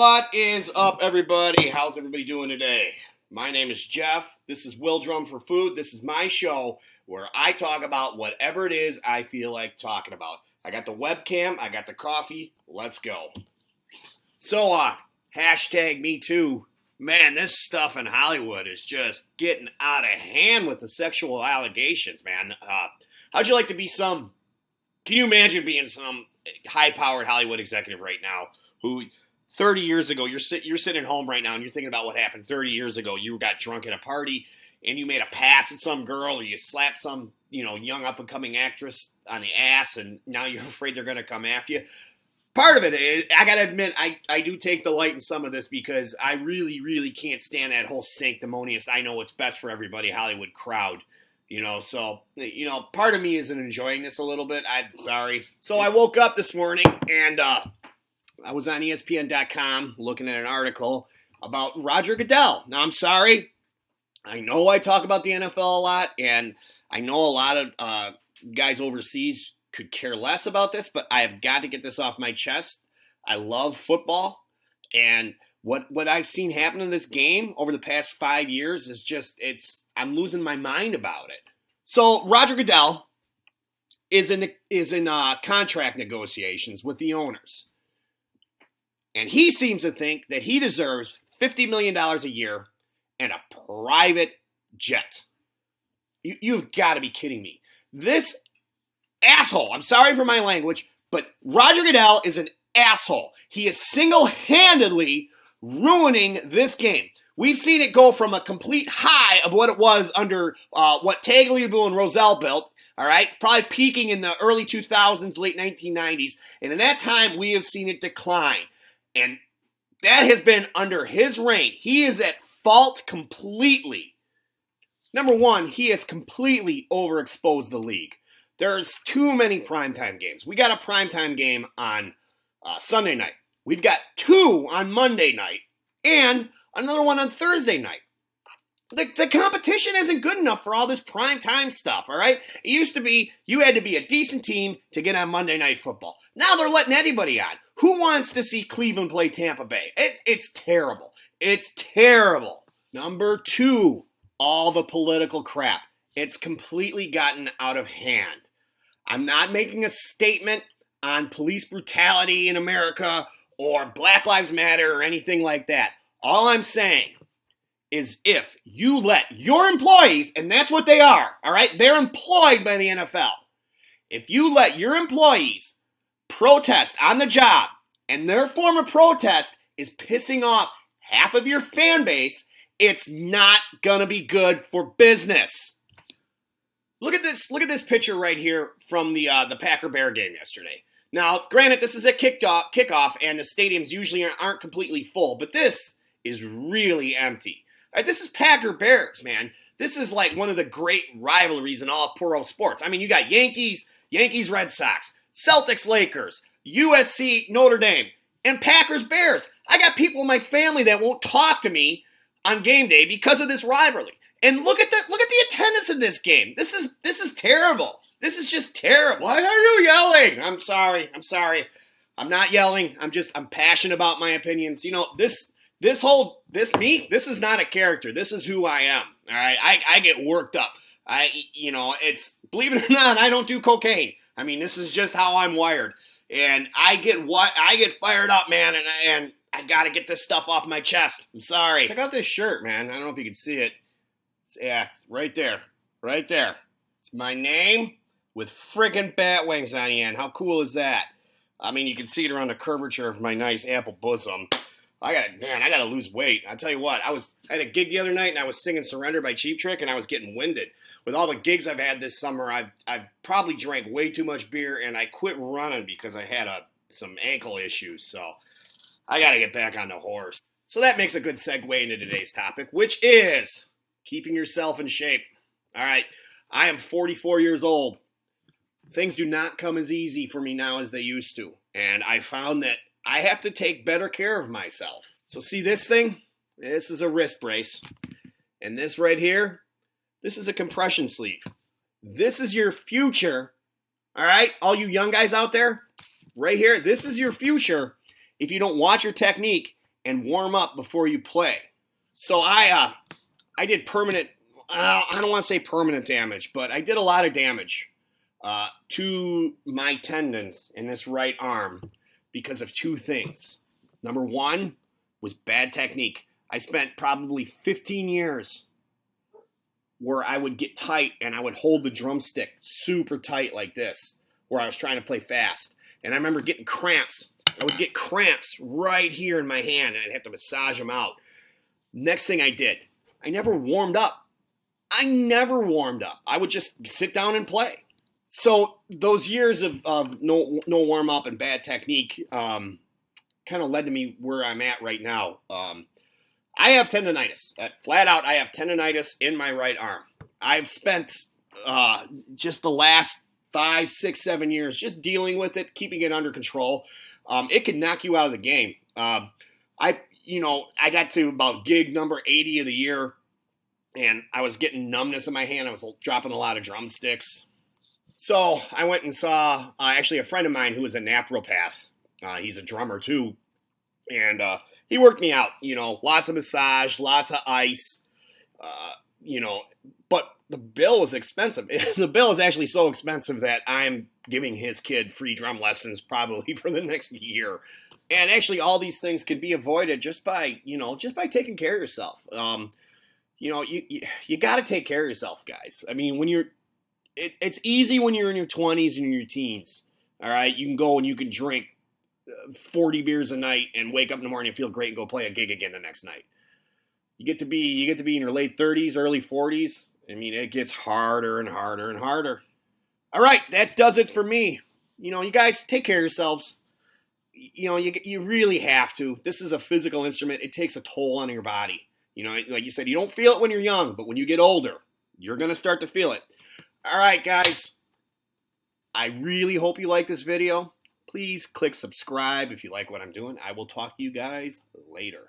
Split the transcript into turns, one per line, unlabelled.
What is up, everybody? How's everybody doing today? My name is Jeff. This is Will Drum for Food. This is my show where I talk about whatever it is I feel like talking about. I got the webcam. I got the coffee. Let's go. So, hashtag me too. Man, this stuff in Hollywood is just getting out of hand with the sexual allegations, man. How'd you like to be some... Can you imagine being some high-powered Hollywood executive right now who 30 years ago, you're sitting at home right now and you're thinking about what happened 30 years ago. You got drunk at a party and you made a pass at some girl or you slapped some, young up-and-coming actress on the ass and now you're afraid they're going to come after you. Part of it is, I got to admit, I do take delight in some of this because I really, really can't stand that whole sanctimonious, I know what's best for everybody Hollywood crowd. So, part of me isn't enjoying this a little bit. I'm sorry. So I woke up this morning and I was on ESPN.com looking at an article about Rodger Goodell. Now, I'm sorry. I know I talk about the NFL a lot, and I know a lot of guys overseas could care less about this, but I have got to get this off my chest. I love football, and what I've seen happen in this game over the past 5 years is just, I'm losing my mind about it. So Rodger Goodell is in contract negotiations with the owners. And he seems to think that he deserves $50 million a year and a private jet. You've got to be kidding me. This asshole, I'm sorry for my language, but Rodger Goodell is an asshole. He is single-handedly ruining this game. We've seen it go from a complete high of what it was under what Tagliabue and Rozelle built. All right, it's probably peaking in the early 2000s, late 1990s. And in that time, we have seen it decline. And that has been under his reign. He is at fault completely. Number one, he has completely overexposed the league. There's too many primetime games. We got a primetime game on Sunday night. We've got two on Monday night and another one on Thursday night. The competition isn't good enough for all this primetime stuff, all right? It used to be you had to be a decent team to get on Monday Night Football. Now they're letting anybody on. Who wants to see Cleveland play Tampa Bay? It's terrible. It's terrible. Number two, all the political crap. It's completely gotten out of hand. I'm not making a statement on police brutality in America or Black Lives Matter or anything like that. All I'm saying is if you let your employees, and that's what they are, all right? They're employed by the NFL. If you let your employees protest on the job, and their form of protest is pissing off half of your fan base, it's not gonna be good for business. Look at this picture right here from the Packer-Bear game yesterday. Now, granted, this is a kickoff, and the stadiums usually aren't completely full, but this is really empty. All right, this is Packer-Bears, man. This is like one of the great rivalries in all of pro sports. I mean, you got Yankees, Red Sox, Celtics, Lakers, USC, Notre Dame, and Packers-Bears. I got people in my family that won't talk to me on game day because of this rivalry. And look at the attendance in this game. This is terrible. This is just terrible. Why are you yelling? I'm sorry. I'm not yelling. I'm passionate about my opinions. This is not a character. This is who I am. All right. I get worked up. Believe it or not, I don't do cocaine. I mean, this is just how I'm wired. And I get fired up, man, and I got to get this stuff off my chest. I'm sorry. Check out this shirt, man. I don't know if you can see it. It's right there. Right there. It's my name with friggin' bat wings on the end. How cool is that? I mean, you can see it around the curvature of my nice ample bosom. I gotta lose weight. I'll tell you what, I had a gig the other night and I was singing Surrender by Cheap Trick and I was getting winded. With all the gigs I've had this summer, I've probably drank way too much beer and I quit running because I had some ankle issues. So I gotta get back on the horse. So that makes a good segue into today's topic, which is keeping yourself in shape. All right, I am 44 years old. Things do not come as easy for me now as they used to. And I found that I have to take better care of myself. So see this thing? This is a wrist brace. And this right here, this is a compression sleeve. This is your future. All right, all you young guys out there, right here, this is your future if you don't watch your technique and warm up before you play. So I did permanent, I don't want to say permanent damage, but I did a lot of damage to my tendons in this right arm because of two things. Number one was bad technique. I spent probably 15 years where I would get tight and I would hold the drumstick super tight like this, where I was trying to play fast. And I remember getting cramps. I would get cramps right here in my hand and I'd have to massage them out. Next thing I did, I never warmed up. I would just sit down and play. So those years of no warm up and bad technique kind of led to me where I'm at right now. I have tendonitis. Flat out, I have tendonitis in my right arm. I've spent just the last 5, 6, 7 years just dealing with it, keeping it under control. It can knock you out of the game. I got to about gig number 80 of the year, and I was getting numbness in my hand. I was dropping a lot of drumsticks. So I went and saw actually a friend of mine who was a naturopath. He's a drummer too. And he worked me out, lots of massage, lots of ice, but the bill was expensive. The bill is actually so expensive that I'm giving his kid free drum lessons probably for the next year. And actually all these things could be avoided just by taking care of yourself. You got to take care of yourself, guys. I mean, it's easy when you're in your 20s and your teens. All right. You can go and you can drink 40 beers a night and wake up in the morning and feel great and go play a gig again the next night. You get to be in your late 30s, early 40s. I mean, it gets harder and harder and harder. All right, that does it for me. You guys take care of yourselves. You really have to. This is a physical instrument. It takes a toll on your body. Like you said, you don't feel it when you're young, but when you get older, you're going to start to feel it. All right, guys. I really hope you like this video. Please click subscribe if you like what I'm doing. I will talk to you guys later.